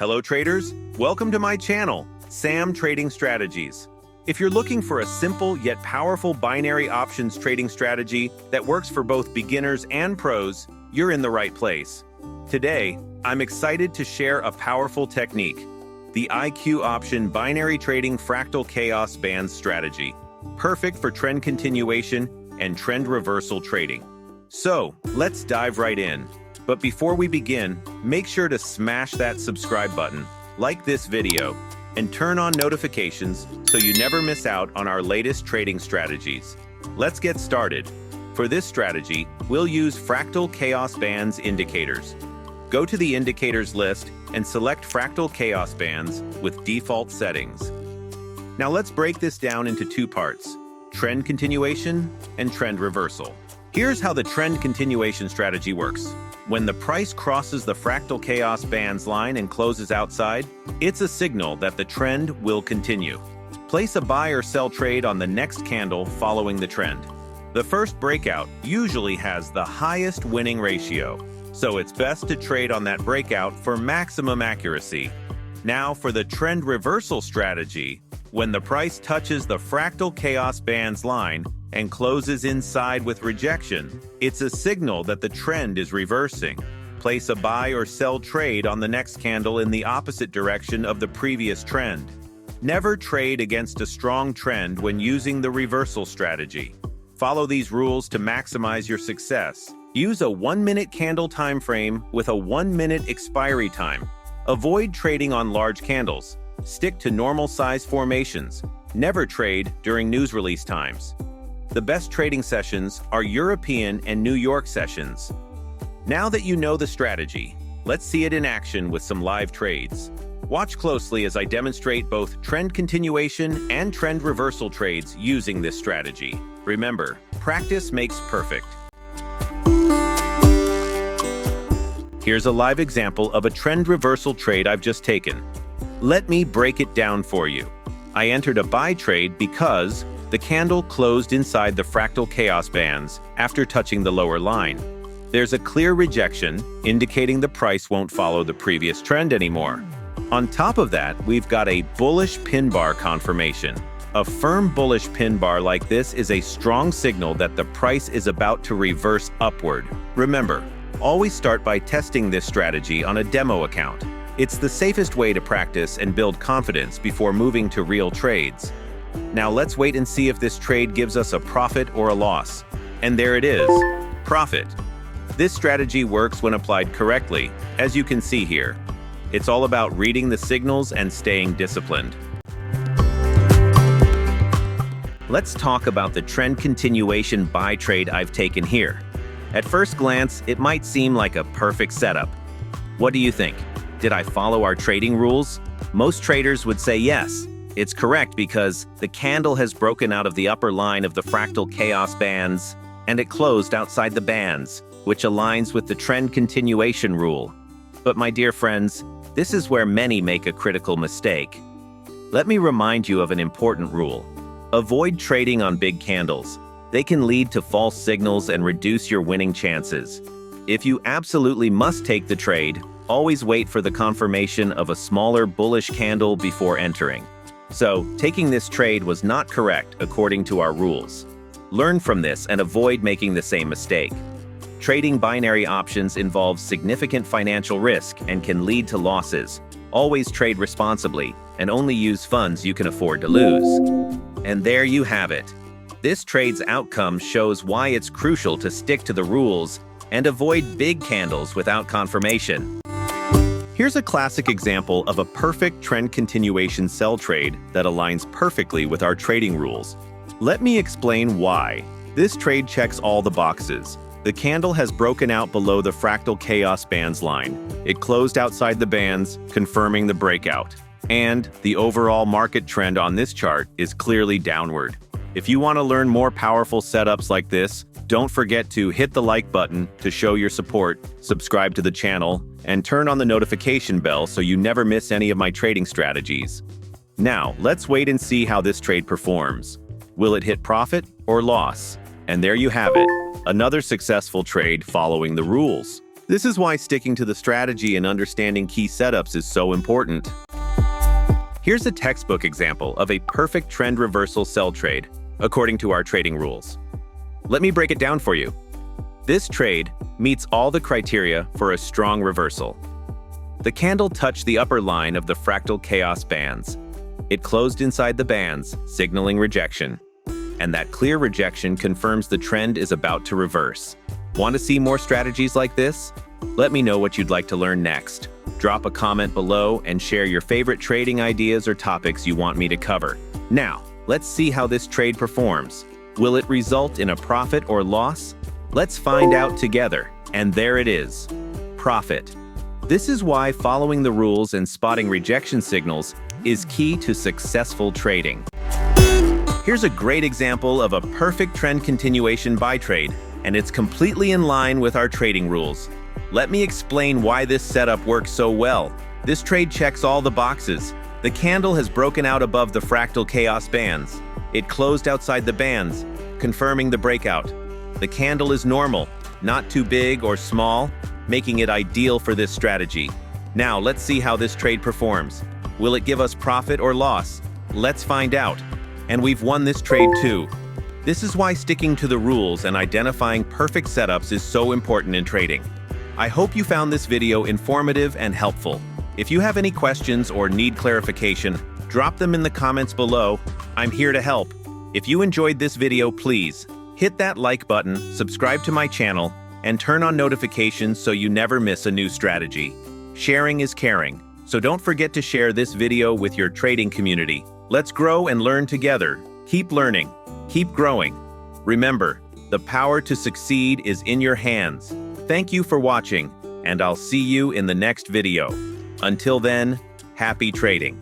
Hello traders, welcome to my channel, Sam Trading Strategies. If you're looking for a simple yet powerful binary options trading strategy that works for both beginners and pros, you're in the right place. Today, I'm excited to share a powerful technique, the IQ option binary trading Fractal Chaos Bands strategy, perfect for trend continuation and trend reversal trading. So, let's dive right in. But before we begin, make sure to smash that subscribe button, like this video, and turn on notifications so you never miss out on our latest trading strategies. Let's get started. For this strategy, we'll use Fractal Chaos Bands indicators. Go to the indicators list and select Fractal Chaos Bands with default settings. Now let's break this down into two parts, trend continuation and trend reversal. Here's how the trend continuation strategy works. When the price crosses the Fractal Chaos Bands line and closes outside, it's a signal that the trend will continue. Place a buy or sell trade on the next candle following the trend. The first breakout usually has the highest winning ratio, so it's best to trade on that breakout for maximum accuracy. Now for the trend reversal strategy, when the price touches the Fractal Chaos Bands line and closes inside with rejection, it's a signal that the trend is reversing. Place a buy or sell trade on the next candle in the opposite direction of the previous trend. Never trade against a strong trend when using the reversal strategy. Follow these rules to maximize your success. Use a 1-minute candle time frame with a 1-minute expiry time. Avoid trading on large candles. Stick to normal size formations. Never trade during news release times. The best trading sessions are European and New York sessions. Now that you know the strategy, let's see it in action with some live trades. Watch closely as I demonstrate both trend continuation and trend reversal trades using this strategy. Remember, practice makes perfect. Here's a live example of a trend reversal trade I've just taken. Let me break it down for you. I entered a buy trade because the candle closed inside the Fractal Chaos Bands after touching the lower line. There's a clear rejection, indicating the price won't follow the previous trend anymore. On top of that, we've got a bullish pin bar confirmation. A firm bullish pin bar like this is a strong signal that the price is about to reverse upward. Remember, always start by testing this strategy on a demo account. It's the safest way to practice and build confidence before moving to real trades. Now let's wait and see if this trade gives us a profit or a loss. And there it is, profit. This strategy works when applied correctly, as you can see here. It's all about reading the signals and staying disciplined. Let's talk about the trend continuation buy trade I've taken here. At first glance, it might seem like a perfect setup. What do you think? Did I follow our trading rules? Most traders would say yes. It's correct because the candle has broken out of the upper line of the Fractal Chaos Bands, and it closed outside the bands, which aligns with the trend continuation rule. But my dear friends, this is where many make a critical mistake. Let me remind you of an important rule. Avoid trading on big candles. They can lead to false signals and reduce your winning chances. If you absolutely must take the trade, always wait for the confirmation of a smaller bullish candle before entering. So, taking this trade was not correct according to our rules. Learn from this and avoid making the same mistake. Trading binary options involves significant financial risk and can lead to losses. Always trade responsibly and only use funds you can afford to lose. And there you have it. This trade's outcome shows why it's crucial to stick to the rules and avoid big candles without confirmation. Here's a classic example of a perfect trend continuation sell trade that aligns perfectly with our trading rules. Let me explain why. This trade checks all the boxes. The candle has broken out below the Fractal Chaos Bands line. It closed outside the bands, confirming the breakout. And the overall market trend on this chart is clearly downward. If you want to learn more powerful setups like this, don't forget to hit the like button to show your support, subscribe to the channel, and turn on the notification bell so you never miss any of my trading strategies. Now, let's wait and see how this trade performs. Will it hit profit or loss? And there you have it, another successful trade following the rules. This is why sticking to the strategy and understanding key setups is so important. Here's a textbook example of a perfect trend reversal sell trade, according to our trading rules. Let me break it down for you. This trade meets all the criteria for a strong reversal. The candle touched the upper line of the Fractal Chaos Bands. It closed inside the bands, signaling rejection. And that clear rejection confirms the trend is about to reverse. Want to see more strategies like this? Let me know what you'd like to learn next. Drop a comment below and share your favorite trading ideas or topics you want me to cover. Now, let's see how this trade performs. Will it result in a profit or loss? Let's find out together. And there it is. Profit. This is why following the rules and spotting rejection signals is key to successful trading. Here's a great example of a perfect trend continuation buy trade, and it's completely in line with our trading rules. Let me explain why this setup works so well. This trade checks all the boxes. The candle has broken out above the Fractal Chaos Bands. It closed outside the bands, confirming the breakout. The candle is normal, not too big or small, making it ideal for this strategy. Now, let's see how this trade performs. Will it give us profit or loss? Let's find out. And we've won this trade too. This is why sticking to the rules and identifying perfect setups is so important in trading. I hope you found this video informative and helpful. If you have any questions or need clarification, drop them in the comments below. I'm here to help. If you enjoyed this video, please hit that like button, subscribe to my channel, and turn on notifications so you never miss a new strategy. Sharing is caring, so don't forget to share this video with your trading community. Let's grow and learn together. Keep learning, keep growing. Remember, the power to succeed is in your hands. Thank you for watching, and I'll see you in the next video. Until then, happy trading.